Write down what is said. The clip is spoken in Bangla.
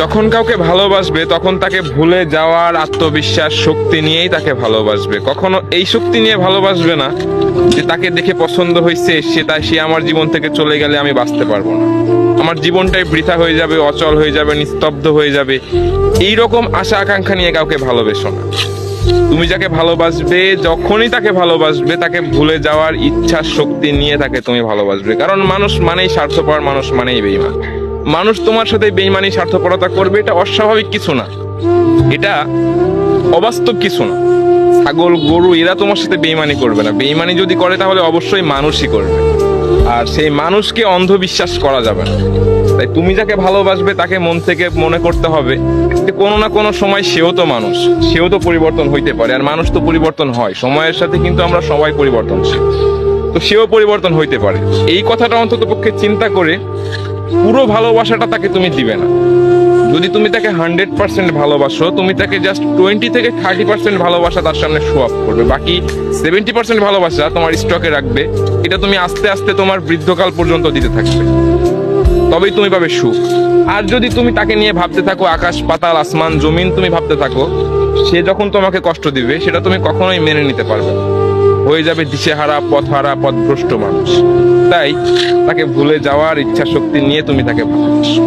যখন কাউকে ভালোবাসবে তখন তাকে ভুলে যাওয়ার আত্মবিশ্বাস শক্তি নিয়েই তাকে ভালোবাসবে। কখনো এই শক্তি নিয়ে ভালোবাসবে না যে তাকে দেখে পছন্দ হয়েছে, সে আমার জীবন থেকে চলে গেলে আমি বাঁচতে পারবো না, আমার জীবনটাই বৃথা হয়ে যাবে, অচল হয়ে যাবে, নিস্তব্ধ হয়ে যাবে। এইরকম আশা আকাঙ্ক্ষা নিয়ে কাউকে ভালোবেসো না। তুমি যাকে ভালোবাসবে, যখনই তাকে ভালোবাসবে, তাকে ভুলে যাওয়ার ইচ্ছা শক্তি নিয়ে তাকে তুমি ভালোবাসবে। কারণ মানুষ মানেই স্বার্থপর, মানুষ মানেই বেঈমান। মানুষ তোমার সাথে বেঈমানি স্বার্থপরতা করবে, এটা অস্বাভাবিক কিছু না, এটা অবাস্তব কিছু না। ছাগল গরু এরা তোমার সাথে বেঈমানি করবে না। বেঈমানি যদি করে তাহলে অবশ্যই মানুষই করবে, আর সেই মানুষকে অন্ধবিশ্বাস করা যাবে না। তাই তুমি যাকে ভালোবাসবে তাকে মন থেকে মনে করতে হবে যে কোনো না কোনো সময় সেও তো মানুষ, সেও তো পরিবর্তন হইতে পারে, আর মানুষ তো পরিবর্তন হয় সময়ের সাথে, কিন্তু আমরা সবাই পরিবর্তনশীল, তো সেও পরিবর্তন হইতে পারে। এই কথাটা অন্তত পক্ষে চিন্তা করে পুরো ভালোবাসাটা তাকে তুমি দিবে না। যদি তুমি তাকে 100% ভালোবাসো, তুমি তাকে জাস্ট 20 থেকে 30% ভালোবাসা তার সামনে শো আপ করবে, বাকি 70% ভালোবাসা তোমার স্টকে রাখবে। এটা তুমি আস্তে আস্তে তোমার বৃদ্ধকাল পর্যন্ত দিতে থাকবে, তবেই তুমি পাবে সুখ। আর যদি তুমি তাকে নিয়ে ভাবতে থাকো আকাশ পাতাল আসমান জমিন, তুমি ভাবতে থাকো, সে যখন তোমাকে কষ্ট দিবে সেটা তুমি কখনোই মেনে নিতে পারবে না, হয়ে যাবে দিশেহারা পথহারা পথভ্রষ্ট মানুষ। তাই তাকে ভুলে যাওয়ার ইচ্ছা শক্তি নিয়ে তুমি তাকে ভালোবাসো।